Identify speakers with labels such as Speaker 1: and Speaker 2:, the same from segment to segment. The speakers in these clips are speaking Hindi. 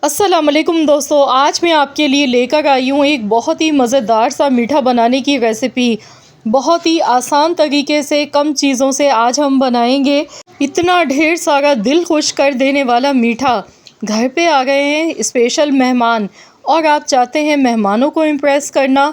Speaker 1: अस्सलाम वालेकुम दोस्तों, आज मैं आपके लिए लेकर आई हूँ एक बहुत ही मज़ेदार सा मीठा बनाने की रेसिपी। बहुत ही आसान तरीके से कम चीज़ों से आज हम बनाएंगे इतना ढेर सारा दिल खुश कर देने वाला मीठा। घर पे आ गए हैं स्पेशल मेहमान और आप चाहते हैं मेहमानों को इम्प्रेस करना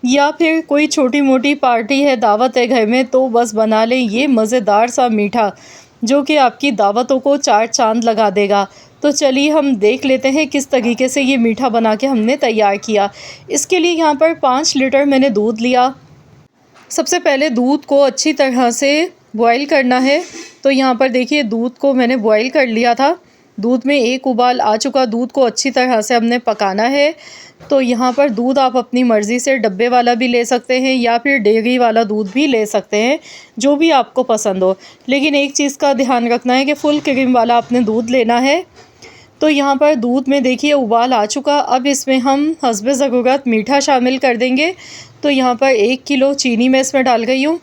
Speaker 1: या फिर कोई छोटी मोटी पार्टी है, दावत है घर में, तो बस बना लें ये मज़ेदार सा मीठा जो कि आपकी दावतों को चार चांद लगा देगा। तो चलिए हम देख लेते हैं किस तरीके से ये मीठा बना के हमने तैयार किया। इसके लिए यहाँ पर 5 लीटर मैंने दूध लिया। सबसे पहले दूध को अच्छी तरह से बॉईल करना है। तो यहाँ पर देखिए दूध को मैंने बॉईल कर लिया था। दूध में एक उबाल आ चुका। दूध को अच्छी तरह से हमने पकाना है। तो यहाँ पर दूध आप अपनी मर्ज़ी से डब्बे वाला भी ले सकते हैं या फिर डेयरी वाला दूध भी ले सकते हैं, जो भी आपको पसंद हो। लेकिन एक चीज़ का ध्यान रखना है कि फुल क्रीम वाला आपने दूध लेना है। तो यहाँ पर दूध में देखिए उबाल आ चुका। अब इसमें हम हस्बे ज़रूरत मीठा शामिल कर देंगे। तो यहाँ पर 1 किलो चीनी मैं इसमें डाल गई हूँ,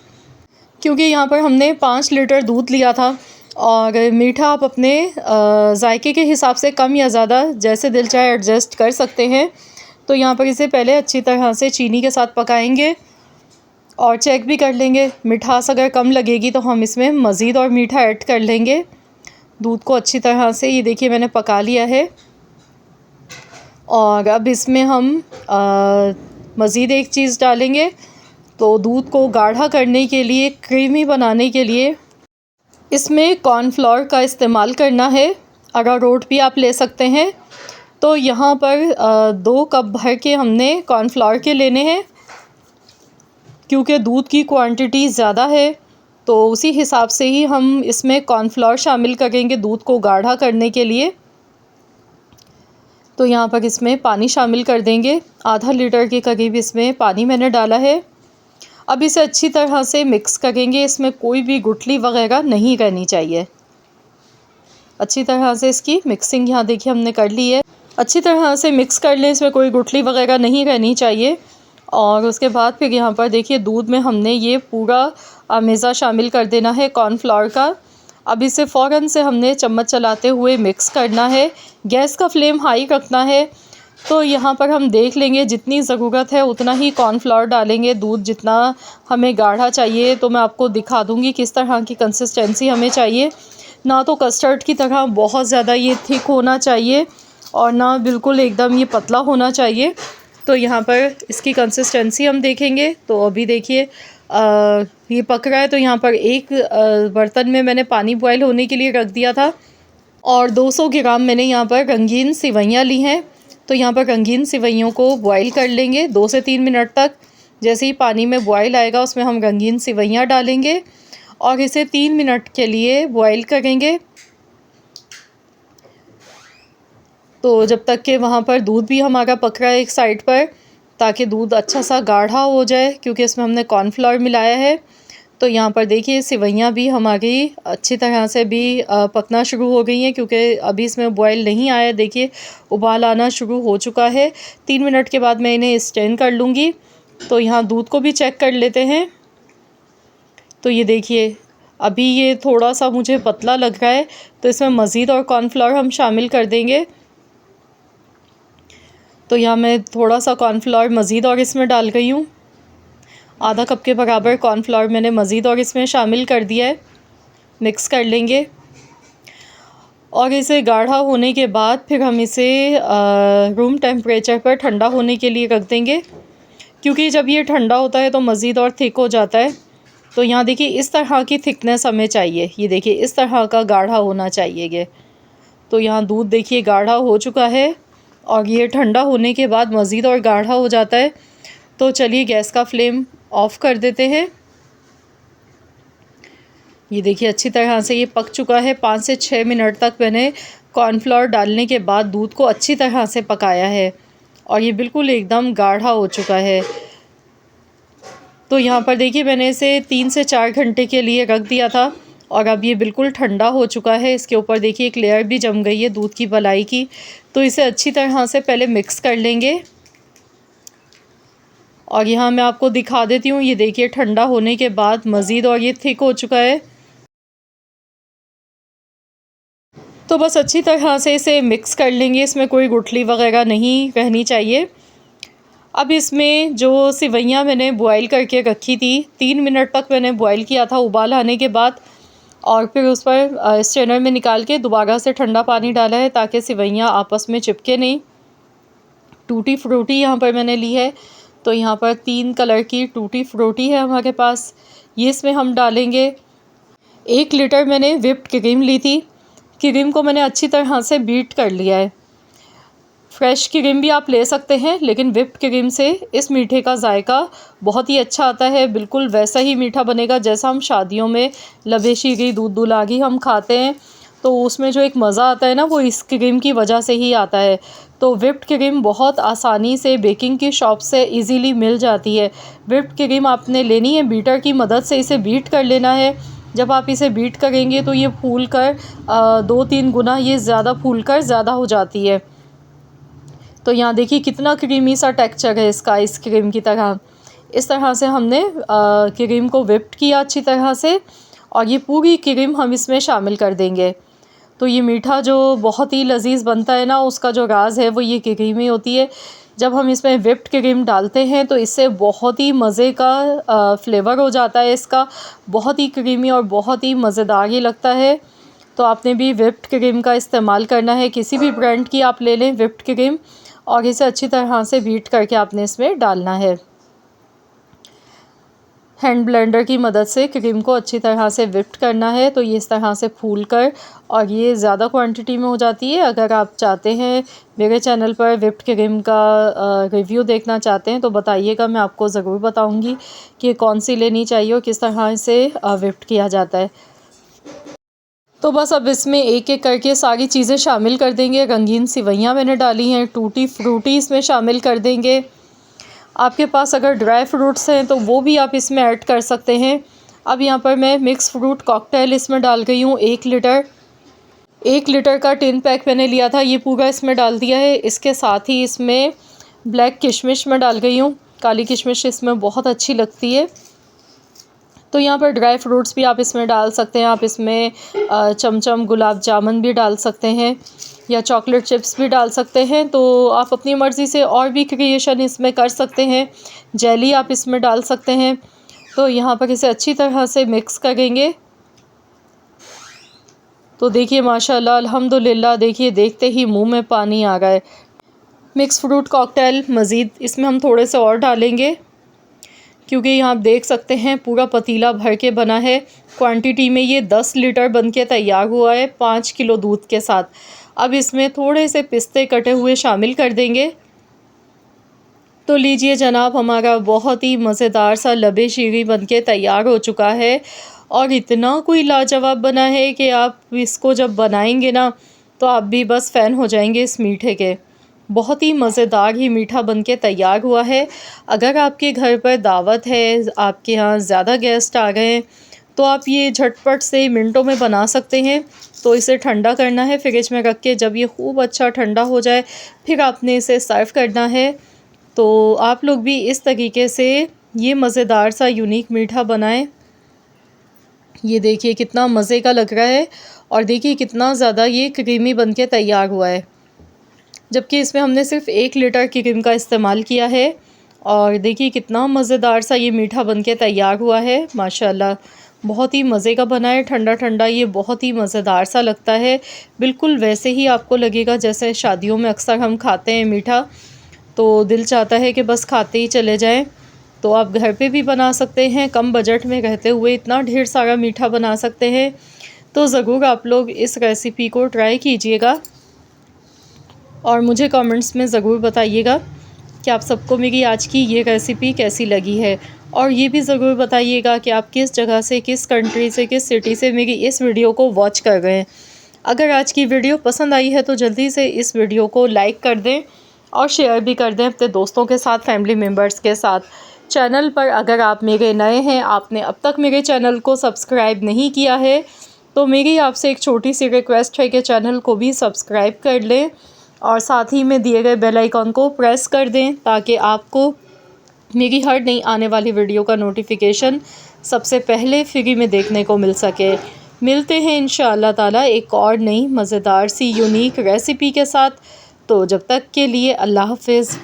Speaker 1: क्योंकि यहाँ पर हमने 5 लीटर दूध लिया था। और मीठा आप अपने जायके के हिसाब से कम या ज़्यादा जैसे दिल चाहे एडजस्ट कर सकते हैं। तो यहाँ पर इसे पहले अच्छी तरह से चीनी के साथ पकाएंगे और चेक भी कर लेंगे। मिठास अगर कम लगेगी तो हम इसमें मज़ीद और मीठा ऐड कर लेंगे। दूध को अच्छी तरह से ये देखिए मैंने पका लिया है। और अब इसमें हम मज़ीद एक चीज़ डालेंगे। तो दूध को गाढ़ा करने के लिए, क्रीमी बनाने के लिए इसमें कॉर्नफ्लोर का इस्तेमाल करना है। अरारोट भी आप ले सकते हैं। तो यहाँ पर 2 कप भर के हमने कॉर्नफ्लोर के लेने हैं, क्योंकि दूध की क्वांटिटी ज़्यादा है तो उसी हिसाब से ही हम इसमें कॉर्नफ्लोर शामिल करेंगे दूध को गाढ़ा करने के लिए। तो यहाँ पर इसमें पानी शामिल कर देंगे। आधा लीटर के करीब इसमें पानी मैंने डाला है। अब इसे अच्छी तरह से मिक्स करेंगे। इसमें कोई भी गुठली वगैरह नहीं करनी चाहिए। अच्छी तरह से इसकी मिक्सिंग यहाँ देखिए हमने कर ली है। अच्छी तरह से मिक्स कर लें, इसमें कोई गुठली वगैरह नहीं रहनी चाहिए। और उसके बाद फिर यहाँ पर देखिए दूध में हमने ये पूरा मेज़ा शामिल कर देना है कॉर्नफ्लोर का। अब इसे फ़ौरन से हमने चम्मच चलाते हुए मिक्स करना है। गैस का फ्लेम हाई रखना है। तो यहाँ पर हम देख लेंगे जितनी ज़रूरत है उतना ही कॉर्नफ्लोर डालेंगे। दूध जितना हमें गाढ़ा चाहिए तो मैं आपको दिखा दूँगी किस तरह की कंसिस्टेंसी हमें चाहिए। ना तो कस्टर्ड की तरह बहुत ज़्यादा ये थिक होना चाहिए और ना बिल्कुल एकदम ये पतला होना चाहिए। तो यहाँ पर इसकी कंसिस्टेंसी हम देखेंगे। तो अभी देखिए ये पक रहा है। तो यहाँ पर एक बर्तन में मैंने पानी बॉयल होने के लिए रख दिया था और 200 ग्राम मैंने यहाँ पर रंगीन सिवैयाँ ली हैं। तो यहाँ पर रंगीन सिवैयों को बॉयल कर लेंगे 2 से 3 मिनट तक। जैसे ही पानी में बॉयल आएगा उसमें हम रंगीन सिवैयाँ डालेंगे और इसे 3 मिनट के लिए बॉयल करेंगे। तो जब तक कि वहाँ पर दूध भी हमारा पक रहा है एक साइड पर, ताकि दूध अच्छा सा गाढ़ा हो जाए, क्योंकि इसमें हमने कॉर्नफ्लोर मिलाया है। तो यहाँ पर देखिए सिवैयाँ भी हमारी अच्छी तरह से भी पकना शुरू हो गई हैं, क्योंकि अभी इसमें बॉयल नहीं आया। देखिए उबाल आना शुरू हो चुका है। 3 मिनट के बाद मैं इन्हें स्ट्रेन कर लूँगी। तो यहाँ दूध को भी चेक कर लेते हैं। तो ये देखिए अभी ये थोड़ा सा मुझे पतला लग रहा है, तो इसमें मज़ीद और कॉर्नफ्लोर हम शामिल कर देंगे। तो यहाँ मैं थोड़ा सा कॉर्नफ्लोर मज़ीद और इसमें डाल गई हूँ। आधा कप के बराबर कॉर्नफ्लोर मैंने मज़ीद और इसमें शामिल कर दिया है। मिक्स कर लेंगे और इसे गाढ़ा होने के बाद फिर हम इसे रूम टेम्परेचर पर ठंडा होने के लिए रख देंगे, क्योंकि जब ये ठंडा होता है तो मज़ीद और थिक हो जाता है। तो यहाँ देखिए इस तरह की थिकनेस हमें चाहिए। ये देखिए इस तरह का गाढ़ा होना चाहिए ये। तो यहाँ दूध देखिए गाढ़ा हो चुका है और ये ठंडा होने के बाद मज़ीद और गाढ़ा हो जाता है। तो चलिए गैस का फ्लेम ऑफ़ कर देते हैं। ये देखिए अच्छी तरह से ये पक चुका है। 5 से 6 मिनट तक मैंने कॉर्नफ्लोर डालने के बाद दूध को अच्छी तरह से पकाया है और ये बिल्कुल एकदम गाढ़ा हो चुका है। तो यहाँ पर देखिए मैंने इसे 3 से 4 घंटे के लिए रख दिया था और अब ये बिल्कुल ठंडा हो चुका है। इसके ऊपर देखिए एक लेयर भी जम गई है दूध की मलाई की। तो इसे अच्छी तरह से पहले मिक्स कर लेंगे और यहाँ मैं आपको दिखा देती हूँ। ये देखिए ठंडा होने के बाद मज़ीद और ये थिक हो चुका है। तो बस अच्छी तरह से इसे मिक्स कर लेंगे, इसमें कोई गुठली वगैरह नहीं रहनी चाहिए। अब इसमें जो सिवैयाँ मैंने बॉयल करके रखी थी, 3 मिनट तक मैंने बॉयल किया था उबाल आने के बाद, और फिर उस पर स्ट्रेनर में निकाल के दोबारा से ठंडा पानी डाला है ताकि सिवैयाँ आपस में चिपके नहीं। टूटी फ्रूटी यहाँ पर मैंने ली है, तो यहाँ पर 3 कलर की टूटी फ्रूटी है हमारे पास, ये इसमें हम डालेंगे। 1 लीटर मैंने व्हिप्ड क्रीम ली थी, क्रीम को मैंने अच्छी तरह से बीट कर लिया है। फ्रेश क्रीम भी आप ले सकते हैं, लेकिन व्हिप्ड क्रीम से इस मीठे का जायका बहुत ही अच्छा आता है, बिल्कुल वैसा ही मीठा बनेगा जैसा हम शादियों में लबे शीरी दूध दुलागी हम खाते हैं, तो उसमें जो एक मज़ा आता है ना, वो इस क्रीम की वजह से ही आता है। तो व्हिप्ड क्रीम बहुत आसानी से बेकिंग की शॉप से इजीली मिल जाती है। व्हिप्ड क्रीम आपने लेनी है, बीटर की मदद से इसे बीट कर लेना है। जब आप इसे बीट करेंगे तो ये फूल कर 2-3 गुना ये ज़्यादा फूल कर ज़्यादा हो जाती है। तो यहाँ देखिए कितना क्रीमी सा टेक्सचर है इसका, इस क्रीम की तरह। इस तरह से हमने क्रीम को व्हिप्ड किया अच्छी तरह से, और ये पूरी क्रीम हम इसमें शामिल कर देंगे। तो ये मीठा जो बहुत ही लजीज़ बनता है ना, उसका जो राज है वो ये क्रीम ही होती है। जब हम इसमें व्हिप्ड क्रीम डालते हैं तो इससे बहुत ही मज़े का फ्लेवर हो जाता है इसका, बहुत ही क्रीमी और बहुत ही मज़ेदार ही लगता है। तो आपने भी व्हिप्ड क्रीम का इस्तेमाल करना है, किसी भी ब्रांड की आप ले लें व्हिप्ड क्रीम, और इसे अच्छी तरह से बीट करके आपने इसमें डालना है। हैंड ब्लेंडर की मदद से क्रीम को अच्छी तरह से व्हिप्ड करना है, तो ये इस तरह से फूल कर, और ये ज़्यादा क्वांटिटी में हो जाती है। अगर आप चाहते हैं मेरे चैनल पर व्हिप्ड क्रीम का रिव्यू देखना चाहते हैं तो बताइएगा, मैं आपको ज़रूर बताऊंगी कि कौन सी लेनी चाहिए और किस तरह से व्हिप्ड किया जाता है। तो बस अब इसमें एक एक करके सारी चीज़ें शामिल कर देंगे। रंगीन सिवैयाँ मैंने डाली हैं, टूटी फ्रूटी इसमें शामिल कर देंगे। आपके पास अगर ड्राई फ्रूट्स हैं तो वो भी आप इसमें ऐड कर सकते हैं। अब यहाँ पर मैं मिक्स फ्रूट कॉकटेल इसमें डाल गई हूँ 1 लीटर। 1 लीटर का टिन पैक मैंने लिया था, ये पूरा इसमें डाल दिया है। इसके साथ ही इसमें ब्लैक किशमिश में डाल गई हूँ, काली किशमिश इसमें बहुत अच्छी लगती है। तो यहाँ पर ड्राई फ्रूट्स भी आप इसमें डाल सकते हैं। आप इसमें चमचम गुलाब जामुन भी डाल सकते हैं, या चॉकलेट चिप्स भी डाल सकते हैं। तो आप अपनी मर्ज़ी से और भी क्रिएशन इसमें कर सकते हैं। जेली आप इसमें डाल सकते हैं। तो यहाँ पर इसे अच्छी तरह से मिक्स करेंगे। तो देखिए माशाल्लाह अल्हम्दुलिल्लाह, देखिए देखते ही मुंह में पानी आ गया है। मिक्स फ्रूट कॉकटेल मज़ीद इसमें हम थोड़े से और डालेंगे, क्योंकि यहाँ आप देख सकते हैं पूरा पतीला भर के बना है। क्वांटिटी में ये 10 लीटर बन के तैयार हुआ है 5 किलो दूध के साथ। अब इसमें थोड़े से पिस्ते कटे हुए शामिल कर देंगे। तो लीजिए जनाब, हमारा बहुत ही मज़ेदार सा लबे शीरी बन के तैयार हो चुका है, और इतना कोई लाजवाब बना है कि आप इसको जब बनाएंगे ना तो आप भी बस फ़ैन हो जाएंगे इस मीठे के। बहुत ही मज़ेदार ही मीठा बनके तैयार हुआ है। अगर आपके घर पर दावत है, आपके यहाँ ज़्यादा गेस्ट आ गए हैं, तो आप ये झटपट से मिनटों में बना सकते हैं। तो इसे ठंडा करना है फ्रिज में रख के, जब ये खूब अच्छा ठंडा हो जाए फिर आपने इसे सर्व करना है। तो आप लोग भी इस तरीके से ये मज़ेदार सा यूनिक मीठा बनाएं। ये देखिए कितना मज़े का लग रहा है, और देखिए कितना ज़्यादा ये क्रीमी बनके तैयार हुआ है, जबकि इसमें हमने सिर्फ 1 लीटर की क्रीम का इस्तेमाल किया है। और देखिए कितना मज़ेदार सा ये मीठा बनके तैयार हुआ है माशाल्लाह। बहुत ही मज़े का बना है, ठंडा ठंडा ये बहुत ही मज़ेदार सा लगता है। बिल्कुल वैसे ही आपको लगेगा जैसे शादियों में अक्सर हम खाते हैं मीठा, तो दिल चाहता है कि बस खाते ही चले जाएं। तो आप घर पे भी बना सकते हैं, कम बजट में रहते हुए इतना ढेर सारा मीठा बना सकते हैं। तो ज़रूर आप लोग इस रेसिपी को ट्राई कीजिएगा, और मुझे कमेंट्स में ज़रूर बताइएगा कि आप सबको मेरी आज की ये रेसिपी कैसी लगी है। और ये भी ज़रूर बताइएगा कि आप किस जगह से, किस कंट्री से, किस सिटी से मेरी इस वीडियो को वॉच कर रहे हैं। अगर आज की वीडियो पसंद आई है तो जल्दी से इस वीडियो को लाइक कर दें और शेयर भी कर दें अपने दोस्तों के साथ, फैमिली मेम्बर्स के साथ। चैनल पर अगर आप मेरे नए हैं, आपने अब तक मेरे चैनल को सब्सक्राइब नहीं किया है, तो मेरी आपसे एक छोटी सी रिक्वेस्ट है कि चैनल को भी सब्सक्राइब कर लें, और साथ ही में दिए गए बेल आइकन को प्रेस कर दें, ताकि आपको मेरी हर नई आने वाली वीडियो का नोटिफिकेशन सबसे पहले फ्री में देखने को मिल सके। मिलते हैं इंशाअल्लाह ताला एक और नई मज़ेदार सी यूनिक रेसिपी के साथ। तो जब तक के लिए अल्लाह हाफ़िज़।